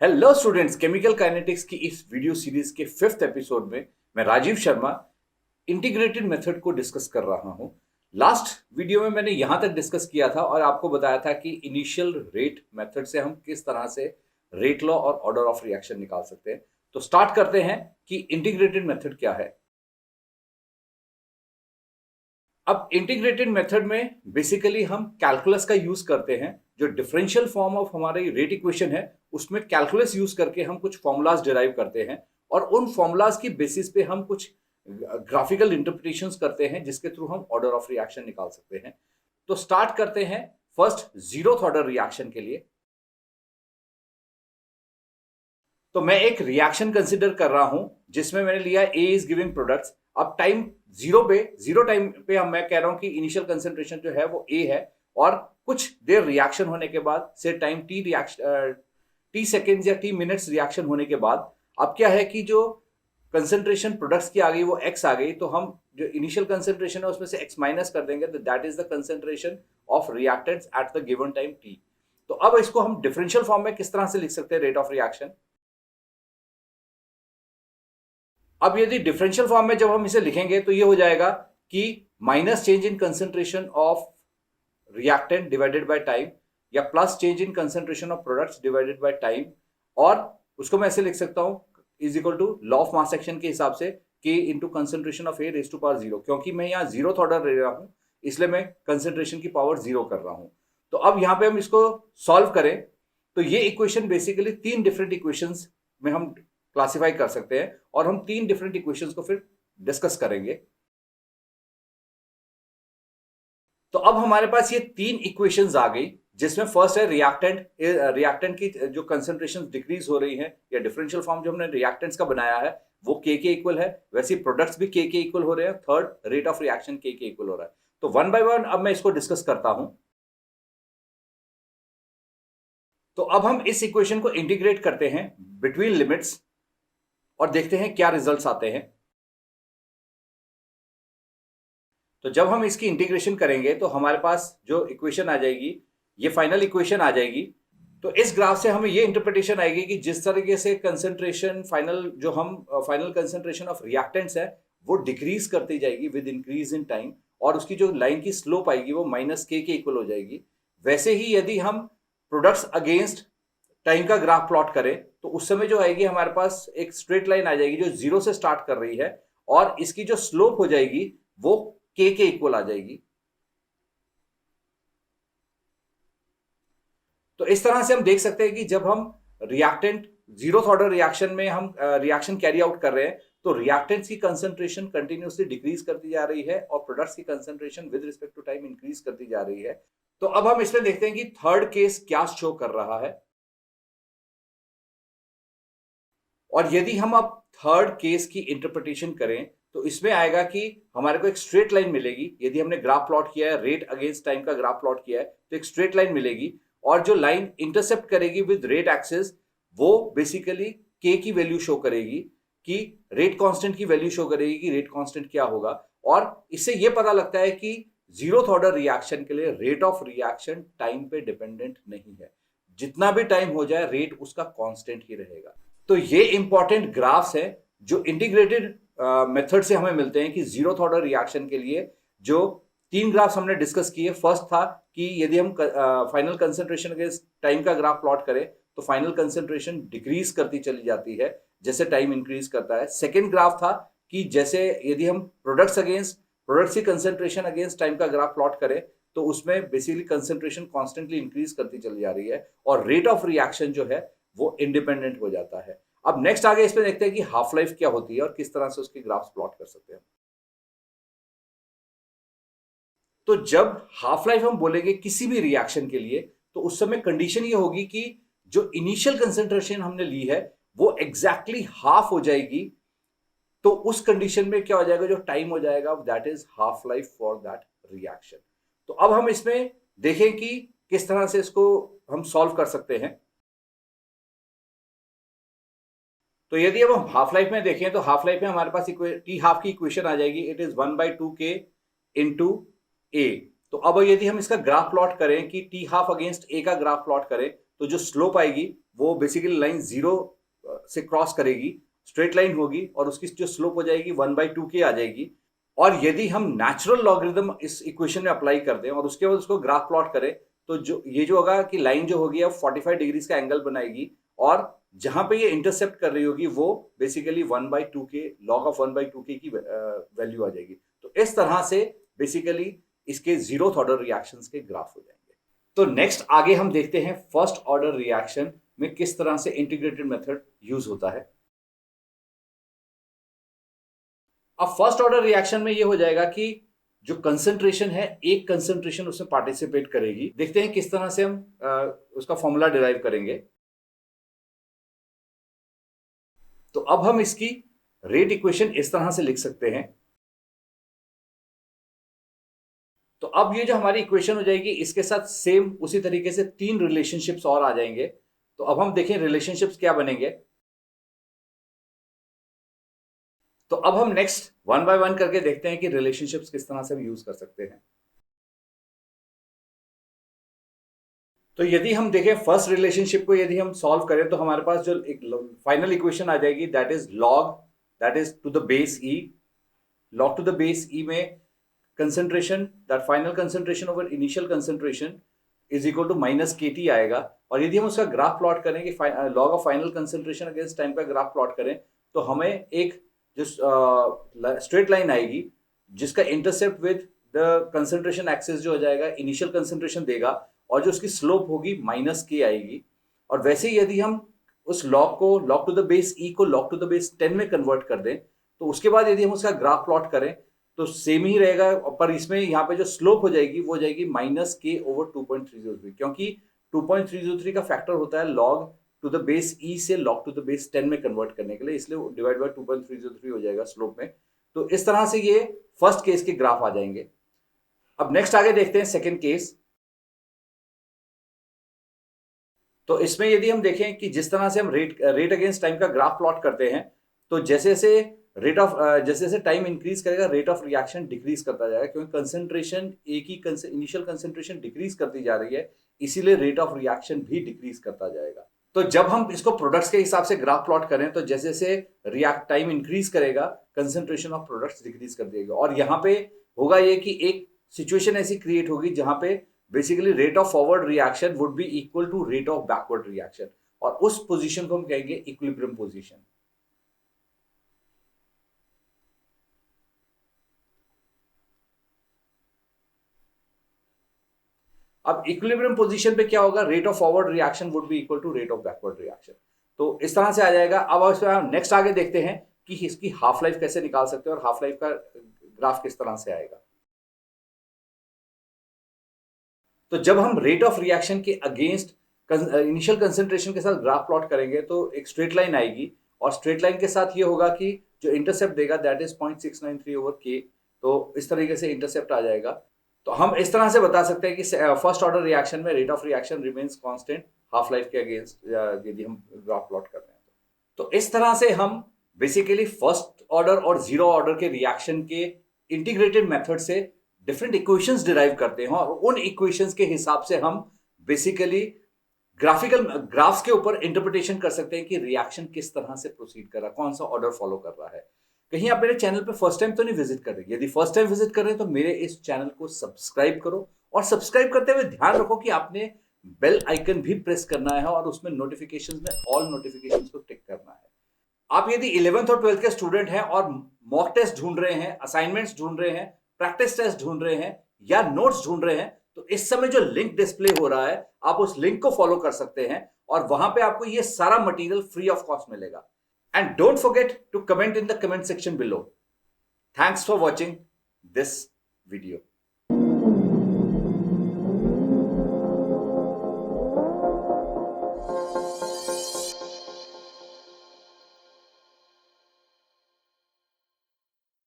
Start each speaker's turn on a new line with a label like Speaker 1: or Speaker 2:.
Speaker 1: Hello students, chemical kinetics की इस video series के 5th एपिसोड में मैं राजीव शर्मा इंटीग्रेटेड मेथड को डिस्कस कर रहा हूं। लास्ट वीडियो में मैंने यहां तक डिस्कस किया था और आपको बताया था कि इनिशियल रेट मेथड से हम किस तरह से रेट लॉ और ऑर्डर ऑफ रिएक्शन निकाल सकते हैं। तो स्टार्ट करते हैं कि इंटीग्रेटेड मेथड क्या है। अब इंटीग्रेटेड मेथड में बेसिकली हम कैलकुलस का यूज करते हैं। जो डिफरेंशियल फॉर्म ऑफ हमारी रेट इक्वेशन है उसमें कैलकुलस यूज करके हम कुछ फॉर्मूलाज डिराइव करते हैं और उन फॉर्मूलाज की बेसिस पे हम कुछ ग्राफिकल इंटरप्रिटेशंस करते हैं जिसके थ्रू हम ऑर्डर ऑफ रिएक्शन निकाल सकते हैं। तो स्टार्ट करते हैं फर्स्ट जीरोथ ऑर्डर रिएक्शन के लिए। तो मैं एक रिएक्शन कंसिडर कर रहा हूं जिसमें मैंने लिया ए इज गिविंग प्रोडक्ट्स। अब टाइम जीरो टाइम पे हम मैं कह रहा हूं कि इनिशियल कंसेंट्रेशन जो है वो ए है और कुछ देर रिएक्शन होने के बाद से time T reaction T seconds या टी मिनट्स रिएक्शन होने के बाद अब क्या है कि जो कंसेंट्रेशन प्रोडक्ट्स की आ गई वो एक्स आ गई, तो हम जो इनिशियल कंसेंट्रेशन है उसमें से एक्स माइनस कर देंगे, तो that is the concentration of reactants at the given time T. तो अब इसको हम डिफरेंशियल फॉर्म में किस तरह से लिख सकते हैं रेट ऑफ रिएक्शन। अब यदि डिफरेंशियल फॉर्म में जब हम इसे लिखेंगे तो ये हो जाएगा कि minus change in concentration of reactant divided by time या plus change in concentration of products divided by time, और उसको मैं ऐसे लिख सकता हूं is equal to law of mass action के हिसाब से k into concentration of A raise to power zero. क्योंकि मैं यहाँ जीरोथ ऑर्डर ले रहा हूं इसलिए मैं कंसेंट्रेशन की पावर जीरो कर रहा हूं। तो अब यहां पे हम इसको सॉल्व करें तो ये इक्वेशन बेसिकली तीन डिफरेंट इक्वेशंस में हम क्लासिफाई कर सकते हैं और हम तीन डिफरेंट इक्वेशंस को फिर डिस्कस करेंगे। तो अब हमारे पास ये तीन इक्वेशंस आ गई जिसमें फर्स्ट है रिएक्टेंट की जो कंसेंट्रेशन डिक्रीज हो रही है या डिफरेंशियल फॉर्म जो हमने रिएक्टेंट्स का बनाया है वो के इक्वल है, वैसे प्रोडक्ट्स भी के इक्वल हो रहे हैं। थर्ड रेट ऑफ रिएक्शन के इक्वल हो रहा है। तो वन बाय वन अब मैं इसको डिस्कस करता हूं। तो अब हम इस इक्वेशन को इंटीग्रेट करते हैं बिटवीन लिमिट्स और देखते हैं क्या रिजल्ट्स आते हैं। तो जब हम इसकी इंटीग्रेशन करेंगे तो हमारे पास जो इक्वेशन आ जाएगी ये फाइनल इक्वेशन आ जाएगी। तो इस ग्राफ से हमें ये इंटरप्रिटेशन आएगी कि जिस तरीके से concentration final concentration of reactants है वो डिक्रीज करती जाएगी विद इंक्रीज इन टाइम और उसकी जो लाइन की स्लोप आएगी वो माइनस के इक्वल हो जाएगी। वैसे ही यदि हम प्रोडक्ट्स अगेंस्ट टाइम का ग्राफ प्लॉट करें तो उस समय जो आएगी हमारे पास एक स्ट्रेट लाइन आ जाएगी जो जीरो से स्टार्ट कर रही है और इसकी जो स्लोप हो जाएगी वो के इक्वल आ जाएगी। तो इस तरह से हम देख सकते हैं कि जब हम रिएक्टेंट जीरोथ ऑर्डर रिएक्शन में हम रिएक्शन कैरी आउट कर रहे हैं तो रिएक्टेंट्स की कंसेंट्रेशन कंटिन्यूअसली डिक्रीज करती जा रही है और प्रोडक्ट्स की concentration with respect to time increase करती जा रही है। तो अब हम इसमें देखते हैं कि थर्ड केस क्या शो कर रहा है। और यदि हम अब थर्ड केस की इंटरप्रिटेशन करें तो इसमें आएगा कि हमारे को एक स्ट्रेट लाइन मिलेगी। यदि हमने ग्राफ प्लॉट किया है, रेट अगेंस्ट टाइम का ग्राफ प्लॉट किया है, तो एक स्ट्रेट लाइन मिलेगी और जो लाइन इंटरसेप्ट करेगी विद रेट एक्सिस वो बेसिकली के की वैल्यू शो करेगी कि रेट कांस्टेंट की वैल्यू शो करेगी कि रेट कांस्टेंट क्या होगा। और इससे यह पता लगता है कि जीरोथ ऑर्डर रिएक्शन के लिए रेट ऑफ रिएक्शन टाइम पे डिपेंडेंट नहीं है। जितना भी टाइम हो जाए रेट उसका कांस्टेंट ही रहेगा। तो ये इंपॉर्टेंट ग्राफ्स है जो इंटीग्रेटेड मेथड से हमें मिलते हैं कि जीरोथ ऑर्डर रिएक्शन के लिए जो तीन ग्राफ्स हमने डिस्कस किए। फर्स्ट था कि यदि हम फाइनल कंसेंट्रेशन अगेंस्ट टाइम का ग्राफ प्लॉट करें तो फाइनल कंसेंट्रेशन डिक्रीज करती चली जाती है जैसे टाइम इंक्रीज करता है। सेकेंड ग्राफ था कि जैसे यदि हम प्रोडक्ट्स की कंसेंट्रेशन अगेंस्ट टाइम का ग्राफ प्लॉट करें तो उसमें बेसिकली कंसेंट्रेशन कॉन्स्टेंटली इंक्रीज करती चली जा रही है और रेट ऑफ रिएक्शन जो है वो इंडिपेंडेंट हो जाता है। अब नेक्स्ट आगे इसमें देखते हैं कि हाफ लाइफ क्या होती है और किस तरह से उसके ग्राफ्स प्लॉट कर सकते हैं। तो जब हाफ लाइफ हम बोलेंगे किसी भी रिएक्शन के लिए तो उस समय कंडीशन ये होगी कि जो इनिशियल कंसेंट्रेशन हमने ली है वो एग्जैक्टली हाफ हो जाएगी। तो उस कंडीशन में क्या हो जाएगा, जो टाइम हो जाएगा that is half life for that reaction. तो अब हम इसमें देखें कि किस तरह से इसको हम सॉल्व कर सकते हैं। तो यदि अब हम हाफ लाइफ में देखें तो हाफ लाइफ में हमारे पास टी हाफ की इक्वेशन आ जाएगी, इट इज 1/2k इंटू ए। तो अब यदि हम इसका ग्राफ प्लॉट करें कि टी हाफ अगेंस्ट ए का ग्राफ प्लॉट करें तो जो स्लोप आएगी वो बेसिकली लाइन 0 से क्रॉस करेगी, स्ट्रेट लाइन होगी और उसकी जो स्लोप हो जाएगी 1/2k आ जाएगी। और यदि हम नेचुरल लॉगरिथम इस इक्वेशन में अप्लाई कर दें और उसके बाद उसको ग्राफ प्लॉट करें, तो जो होगा कि लाइन जो होगी अब 45 डिग्रीज का एंगल बनाएगी और जहां पे ये इंटरसेप्ट कर रही होगी वो basically 1/2k log of 1/2k की वैल्यू आ जाएगी। तो इस तरह से बेसिकली इसके जीरोथ ऑर्डर रिएक्शंस के ग्राफ हो जाएंगे। तो नेक्स्ट आगे हम देखते हैं फर्स्ट ऑर्डर रिएक्शन में किस तरह से इंटीग्रेटेड मेथड यूज होता है। अब फर्स्ट ऑर्डर रिएक्शन में ये हो जाएगा कि जो कंसंट्रेशन है, एक कंसंट्रेशन उसमें पार्टिसिपेट करेगी। देखते हैं किस तरह से हम उसका फॉर्मूला डिराइव करेंगे। तो अब हम इसकी रेट इक्वेशन इस तरह से लिख सकते हैं। तो अब ये जो हमारी इक्वेशन हो जाएगी, इसके साथ सेम उसी तरीके से 3 रिलेशनशिप्स और आ जाएंगे। तो अब हम देखें रिलेशनशिप्स क्या बनेंगे। तो अब हम नेक्स्ट 1 बाय 1 करके देखते हैं कि रिलेशनशिप्स किस तरह से हम यूज कर सकते हैं। तो यदि हम देखें फर्स्ट रिलेशनशिप को यदि हम सॉल्व करें तो हमारे पास जो एक फाइनल इक्वेशन आ जाएगी that is log that is to the base e. Log to the base e में concentration that final concentration over initial concentration is equal to -kT आएगा। और यदि हम उसका ग्राफ प्लॉट करें कि log of final concentration against time का graph plot करें तो हमें एक जो स्ट्रेट लाइन आएगी जिसका intercept with the concentration axis जो हो जाएगा इनिशियल कंसंट्रेशन देगा और जो उसकी स्लोप होगी -k आएगी। और वैसे ही यदि हम उस लॉग को लॉग टू द बेस ई को लॉग टू द बेस 10 में कन्वर्ट कर दें तो उसके बाद यदि हम उसका ग्राफ प्लॉट करें तो सेम ही रहेगा, पर इसमें यहाँ पे जो स्लोप हो जाएगी वो जाएगी -k ओवर 2.303, क्योंकि 2.303 का फैक्टर होता है लॉग टू द बेस ई से लॉग टू द बेस 10 में कन्वर्ट करने के लिए, इसलिए डिवाइड बाय 2.303 हो जाएगा स्लोप में। तो इस तरह से ये फर्स्ट केस के ग्राफ आ जाएंगे। अब नेक्स्ट आगे देखते हैं सेकेंड केस। तो इसमें यदि हम देखें कि जिस तरह से हम रेट अगेंस्ट टाइम का ग्राफ प्लॉट करते हैं तो जैसे जैसे टाइम इंक्रीज करेगा रेट ऑफ रिएक्शन डिक्रीज करता जाएगा, क्योंकि कंसंट्रेशन एक ही इनिशियल कंसंट्रेशन डिक्रीज करती जा रही है, इसीलिए रेट ऑफ रिएक्शन भी डिक्रीज करता जाएगा। तो जब हम इसको प्रोडक्ट्स के हिसाब से ग्राफ प्लॉट करें तो जैसे जैसे रिएक्ट टाइम इंक्रीज करेगा कंसंट्रेशन ऑफ प्रोडक्ट्स डिक्रीज कर देगा। और यहाँ पे होगा ये कि एक सिचुएशन ऐसी क्रिएट होगी जहां पे basically rate of forward reaction would be equal to rate of backward reaction, और उस पोजीशन को हम कहेंगे इक्विलिब्रियम पोजीशन। अब इक्विलिब्रियम पोजीशन पे क्या होगा, rate of forward reaction would be equal to rate of backward reaction. तो इस तरह से आ जाएगा। अब नेक्स्ट आगे देखते हैं कि इसकी हाफ लाइफ कैसे निकाल सकते हैं और हाफ लाइफ का ग्राफ किस तरह से आएगा। तो जब हम रेट ऑफ रिएक्शन के अगेंस्ट इनिशियल कंसंट्रेशन के साथ ग्राफ प्लॉट करेंगे तो एक स्ट्रेट लाइन आएगी और स्ट्रेट लाइन के साथ ये होगा कि जो इंटरसेप्ट देगा दैट इज 0.693 ओवर k। तो इस तरीके से इंटरसेप्ट आ जाएगा। तो हम इस तरह से बता सकते हैं कि फर्स्ट ऑर्डर रिएक्शन में rate of reaction remains constant half life के अगेंस्ट यदि हम ग्राफ प्लॉट कर रहे हैं। तो इस तरह से हम बेसिकली फर्स्ट ऑर्डर और जीरो ऑर्डर के रिएक्शन के इंटीग्रेटेड मेथड से डिफरेंट इक्वेशंस डिराइव करते हैं और उन इक्वेशंस के हिसाब से हम बेसिकली ग्राफ्स के ऊपर इंटरप्रिटेशन कर सकते हैं कि रिएक्शन किस तरह से प्रोसीड कर रहा है, कौन सा ऑर्डर फॉलो कर रहा है। कहीं आप मेरे चैनल पे फर्स्ट टाइम तो नहीं विजिट कर रहे? यदि फर्स्ट टाइम विजिट कर रहे हैं तो मेरे इस चैनल को सब्सक्राइब करो और सब्सक्राइब करते हुए ध्यान रखो कि आपने बेल आइकन भी प्रेस करना है और उसमें नोटिफिकेशंस में ऑल नोटिफिकेशंस को टिक करना है। आप यदि 11th और 12th के स्टूडेंट हैं और मॉक टेस्ट ढूंढ रहे हैं, असाइनमेंट्स ढूंढ रहे हैं, प्रैक्टिस टेस्ट ढूंढ रहे हैं या नोट्स ढूंढ रहे हैं, तो इस समय जो लिंक डिस्प्ले हो रहा है आप उस लिंक को फॉलो कर सकते हैं और वहां पे आपको ये सारा मटेरियल फ्री ऑफ कॉस्ट मिलेगा। And don't forget to comment in the comment section below. Thanks for watching this video.